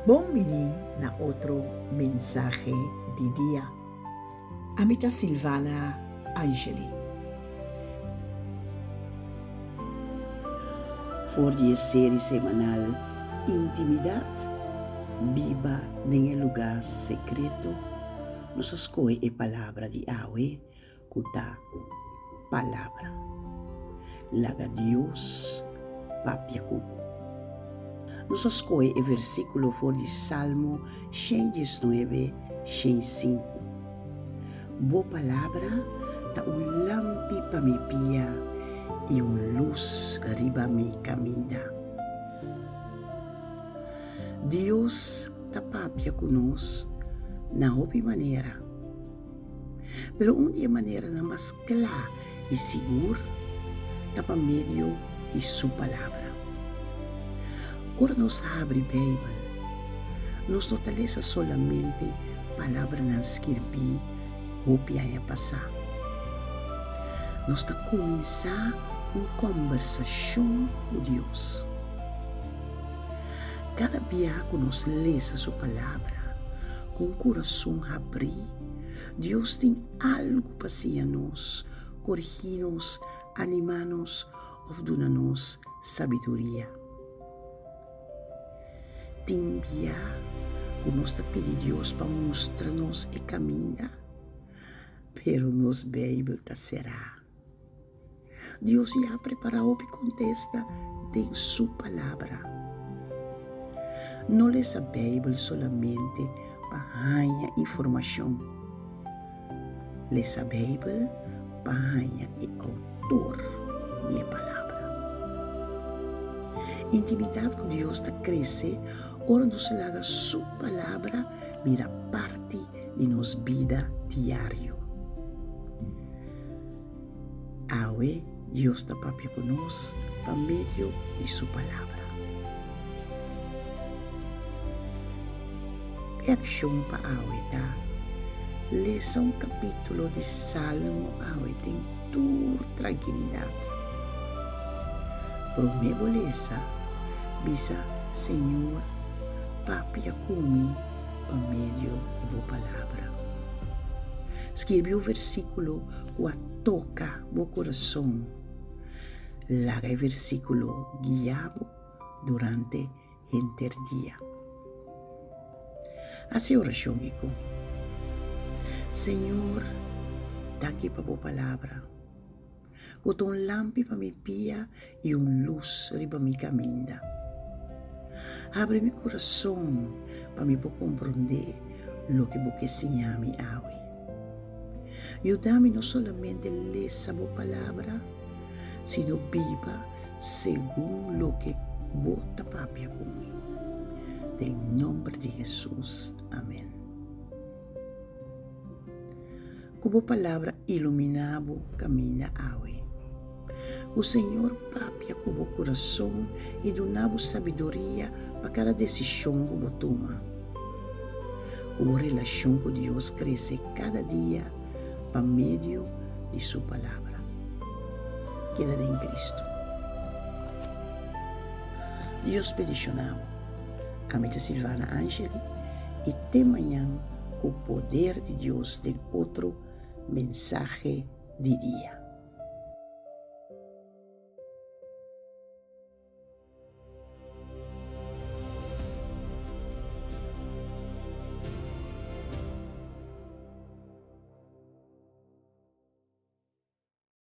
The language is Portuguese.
Bom-vindo na outro mensaje de dia. Amita Silvana Angeli. Voor die série semanal Intimidade, viva em lugar secreto, nos escolhe a palavra de Yahweh, cuta palavra. Laga Deus, papia cubo. Nos escolhe o versículo for de Salmo 119, 105. Boa palavra ta lampi pa mi pia e luz arriba mi caminda. Deus ta papia conosco na hopi maneira. Pero maneira na mais clara e segura ta pa medio de sua palavra. Ora nos abre a Bíblia, nos fortalece solamente palavra na escrevi ou a passar. Nos está começar uma conversação com Deus. Cada dia que nos lê sua palavra, com o coração abrir, Deus tem algo para nós, corrigir-nos, animar-nos ou dar-nos sabedoria. Tem dia que nós pedimos a Deus para mostrar-nos o caminho, pero nos Bíblia será. Deus já preparou para contesta em sua palavra. Não lê a Bíblia solamente para ganhar informação. Lê a Bíblia para ganhar o autor da palavra. Intimidade com Deus está cresce, ora nos laga sua palavra, mira parte de nossa vida diária. Awe, Deus está papia conosco, por meio de sua palavra. E ação para Awe, tá? Leia um capítulo de Salmo, Awe tem toda tranquilidade. Por minha beleza, bisa Senhor, papia comigo, por meio de boa palavra. Escreve o versículo que toca o coração. Laga o versículo guiado durante o dia. Assim oração Kiko. Senhor, daqui para boa palavra. Com lampi para mi pia e luz riba mi caminda. Abre mi coração para me compreender lo que você ensinami hoje. Ayúdame não solamente ler essa boa palavra, sino viva segundo lo que bota papia comigo. Em nome de Jesus. Amém. Com boa palavra iluminado caminha hoje. O Senhor papia com o coração e donava sabedoria para cada decisão que você toma. Como relação com Deus cresce cada dia por meio de sua palavra. Queda em Cristo. Deus peticionamos. Amita Silvana Angeli e até amanhã com o poder de Deus em outro mensaje de dia.